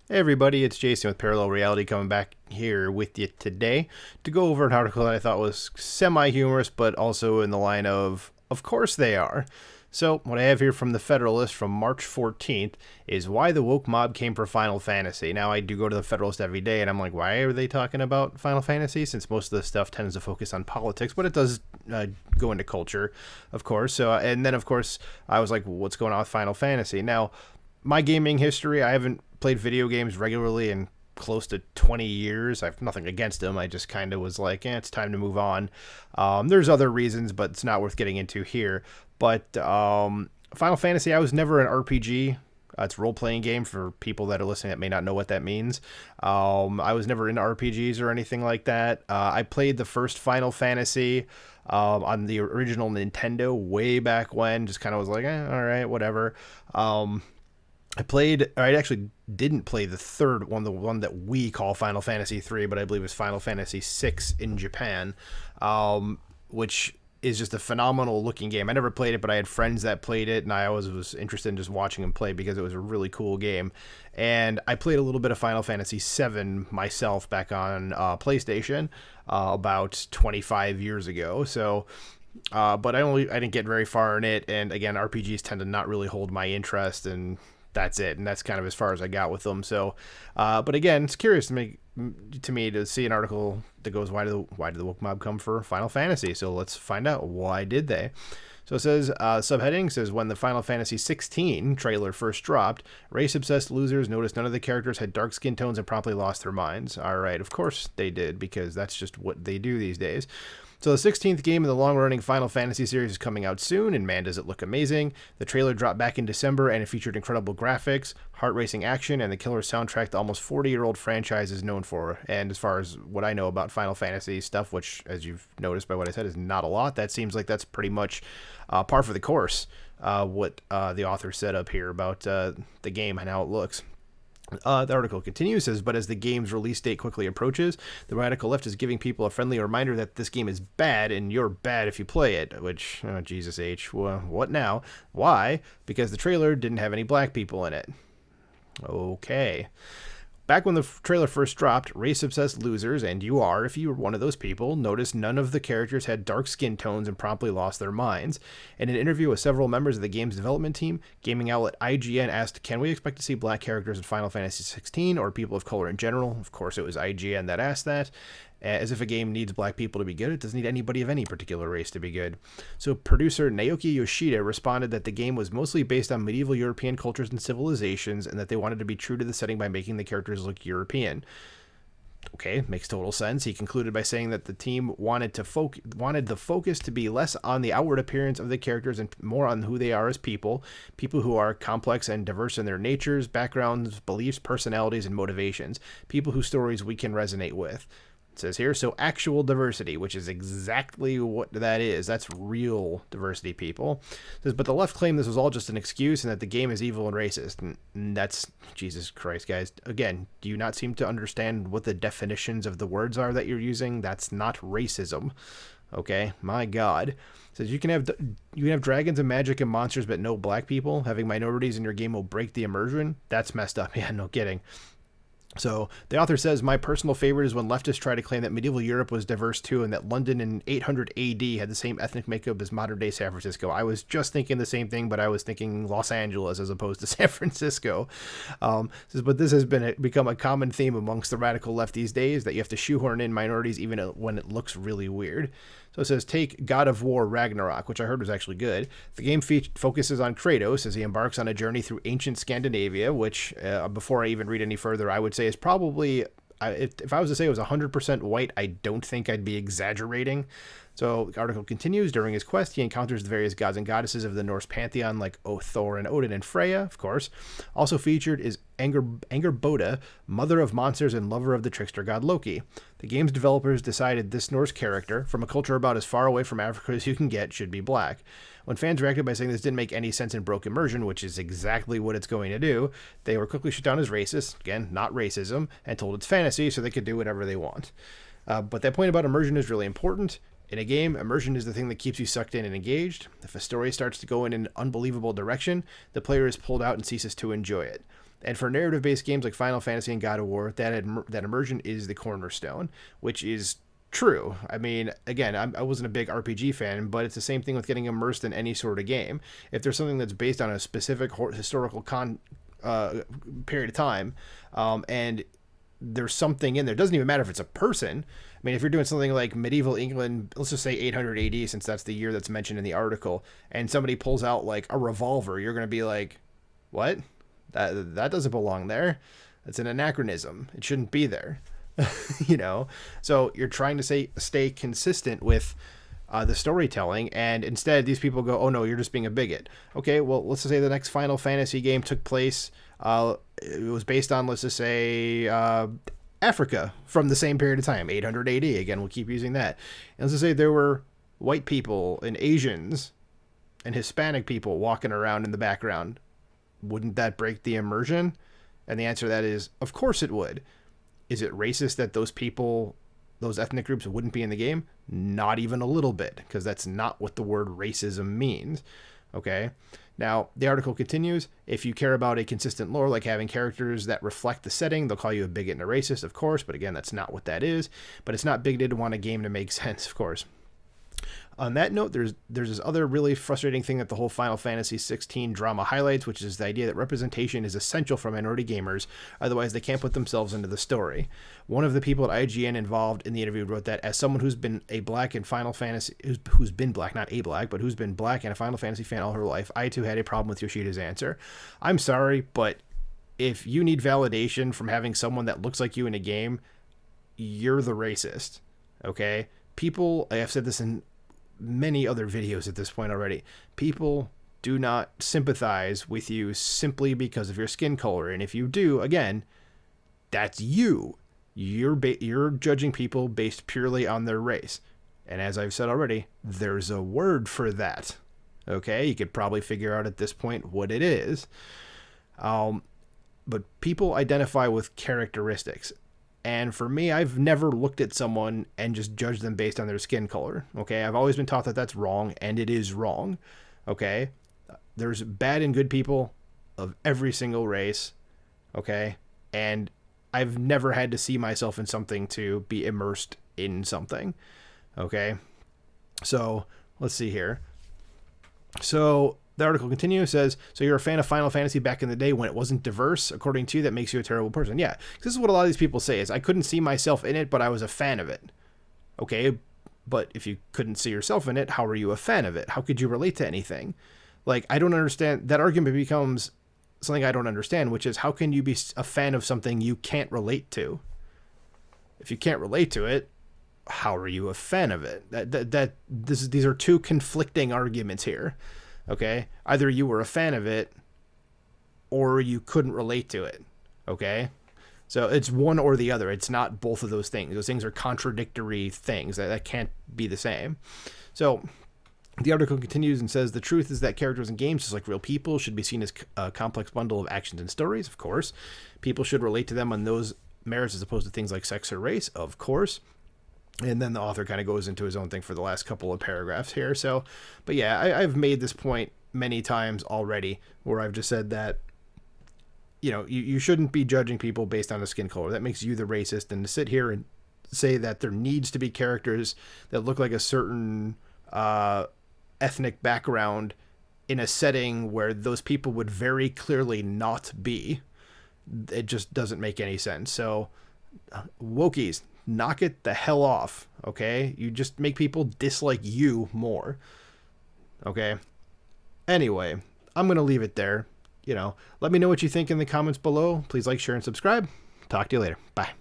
Hey everybody, it's Jason with Parallel Reality coming back here with you today to go over an article that I thought was semi-humorous, but also in the line of course they are. So, what I have here from the Federalist from March 14th is why the woke mob came for Final Fantasy. Now, I do go to the Federalist every day, and I'm like, why are they talking about Final Fantasy? Since most of the stuff tends to focus on politics, but it does go into culture, of course. So, and then, of course, I was like, well, what's going on with Final Fantasy? Now, my gaming history, I haven't played video games regularly in close to 20 years. I have nothing against them. I just kind of was like, it's time to move on. There's other reasons, but it's not worth getting into here. But Final Fantasy, I was never an RPG. It's a role-playing game for people that are listening that may not know what that means. I was never into RPGs or anything like that. I played the first Final Fantasy on the original Nintendo way back when. Just kind of was like, all right, whatever. I actually didn't play the third one, the one that we call Final Fantasy 3, but I believe it's Final Fantasy 6 in Japan, which is just a phenomenal looking game. I never played it, but I had friends that played it, and I always was interested in just watching them play because it was a really cool game. And I played a little bit of Final Fantasy 7 myself back on PlayStation about 25 years ago. So but I didn't get very far in it, and again, RPGs tend to not really hold my interest, and that's it, and that's kind of as far as I got with them. So, but again, it's curious to me to see an article that goes, why did the woke mob come for Final Fantasy? So let's find out, why did they? So it says, subheading says, when the Final Fantasy 16 trailer first dropped, race-obsessed losers noticed none of the characters had dark skin tones and promptly lost their minds. All right, of course they did, because that's just what they do these days. So the 16th game in the long-running Final Fantasy series is coming out soon, and man, does it look amazing. The trailer dropped back in December, and it featured incredible graphics, heart-racing action, and the killer soundtrack the almost 40-year-old franchise is known for. And as far as what I know about Final Fantasy stuff, which, as you've noticed by what I said, is not a lot, that seems like that's pretty much par for the course, what the author said up here about the game and how it looks. The article continues, says, but as the game's release date quickly approaches, the radical left is giving people a friendly reminder that this game is bad and you're bad if you play it, which, oh, Jesus H, well, what now? Why? Because the trailer didn't have any black people in it. Okay. Back when the trailer first dropped, race-obsessed losers, and you are, if you were one of those people, noticed none of the characters had dark skin tones and promptly lost their minds. In an interview with several members of the game's development team, gaming outlet IGN asked, can we expect to see black characters in Final Fantasy 16 or people of color in general? Of course, it was IGN that asked that. As if a game needs black people to be good, it doesn't need anybody of any particular race to be good. So producer Naoki Yoshida responded that the game was mostly based on medieval European cultures and civilizations, and that they wanted to be true to the setting by making the characters look European. Okay, makes total sense. He concluded by saying that the team wanted the focus to be less on the outward appearance of the characters and more on who they are as people who are complex and diverse in their natures, backgrounds, beliefs, personalities, and motivations, people whose stories we can resonate with. It says here, so actual diversity, which is exactly what that is. That's real diversity, people. It says, but the left claim this was all just an excuse and that the game is evil and racist. And that's, Jesus Christ, guys. Again, do you not seem to understand what the definitions of the words are that you're using? That's not racism. Okay, my God. It says you can have dragons and magic and monsters, but no black people. Having minorities in your game will break the immersion. That's messed up. Yeah, no kidding. So the author says, my personal favorite is when leftists try to claim that medieval Europe was diverse too and that London in 800 AD had the same ethnic makeup as modern day San Francisco. I was just thinking the same thing, but I was thinking Los Angeles as opposed to San Francisco. But this has become a common theme amongst the radical left these days, that you have to shoehorn in minorities even when it looks really weird. So it says, take God of War Ragnarok, which I heard was actually good. The game focuses on Kratos as he embarks on a journey through ancient Scandinavia, which, before I even read any further, I would say is probably, if I was to say it was 100% white, I don't think I'd be exaggerating. So the article continues, during his quest, he encounters the various gods and goddesses of the Norse pantheon, like Thor and Odin and Freya, of course. Also featured is Angerboda, mother of monsters and lover of the trickster god Loki. The game's developers decided this Norse character, from a culture about as far away from Africa as you can get, should be black. When fans reacted by saying this didn't make any sense and broke immersion, which is exactly what it's going to do, they were quickly shut down as racist, again, not racism, and told it's fantasy so they could do whatever they want. But that point about immersion is really important. In a game, immersion is the thing that keeps you sucked in and engaged. If a story starts to go in an unbelievable direction, the player is pulled out and ceases to enjoy it. And for narrative-based games like Final Fantasy and God of War, that immersion is the cornerstone, which is true. I mean, again, I wasn't a big RPG fan, but it's the same thing with getting immersed in any sort of game. If there's something that's based on a specific historical period of time, and there's something in there, it doesn't even matter if it's a person. I mean, if you're doing something like medieval England, let's just say 800 AD, since that's the year that's mentioned in the article, and somebody pulls out like a revolver, you're going to be like, what? That doesn't belong there. It's an anachronism. It shouldn't be there. You know? So you're trying to stay consistent with the storytelling, and instead these people go, oh no, you're just being a bigot. Okay, well, let's just say the next Final Fantasy game took place, it was based on, let's just say, Africa from the same period of time, 800 AD. Again, we'll keep using that. And let's just say there were white people and Asians and Hispanic people walking around in the background. Wouldn't that break the immersion? And the answer to that is, of course it would. Is it racist that those people, those ethnic groups, wouldn't be in the game? Not even a little bit, because that's not what the word racism means. Okay? Now, the article continues, if you care about a consistent lore, like having characters that reflect the setting, they'll call you a bigot and a racist, of course, but again, that's not what that is. But it's not bigoted to want a game to make sense, of course. On that note, there's this other really frustrating thing that the whole Final Fantasy 16 drama highlights, which is the idea that representation is essential for minority gamers, otherwise they can't put themselves into the story. One of the people at IGN involved in the interview wrote that, as someone who's been a black in Final Fantasy, who's been black, not a black, but who's been black and a Final Fantasy fan all her life, I too had a problem with Yoshida's answer. I'm sorry, but if you need validation from having someone that looks like you in a game, you're the racist, okay? People, I've said this in many other videos at this point already, people do not sympathize with you simply because of your skin color. And if you do, again, that's you. You're judging people based purely on their race. And as I've said already, there's a word for that. Okay, you could probably figure out at this point what it is. But people identify with characteristics. And for me, I've never looked at someone and just judged them based on their skin color. Okay, I've always been taught that that's wrong, and it is wrong. Okay, there's bad and good people of every single race. Okay, and I've never had to see myself in something to be immersed in something. Okay, so let's see here. So the article continues, says, so you're a fan of Final Fantasy back in the day when it wasn't diverse? According to you, that makes you a terrible person. Yeah, this is what a lot of these people say, is I couldn't see myself in it, but I was a fan of it. Okay, but if you couldn't see yourself in it, how are you a fan of it? How could you relate to anything? Like, I don't understand. That argument becomes something I don't understand, which is, how can you be a fan of something you can't relate to? If you can't relate to it, how are you a fan of it? These are two conflicting arguments here. Okay, either you were a fan of it or you couldn't relate to it. Okay, so it's one or the other. It's not both of those things. Those things are contradictory things that can't be the same. So the article continues and says, the truth is that characters in games, just like real people, should be seen as a complex bundle of actions and stories. Of course, people should relate to them on those merits as opposed to things like sex or race. Of course. And then the author kind of goes into his own thing for the last couple of paragraphs here. So, but yeah, I've made this point many times already where I've just said that, you know, you shouldn't be judging people based on a skin color. That makes you the racist. And to sit here and say that there needs to be characters that look like a certain ethnic background in a setting where those people would very clearly not be, it just doesn't make any sense. So, Wokies, knock it the hell off, okay? You just make people dislike you more, okay? Anyway, I'm going to leave it there. You know, let me know what you think in the comments below. Please like, share, and subscribe. Talk to you later. Bye.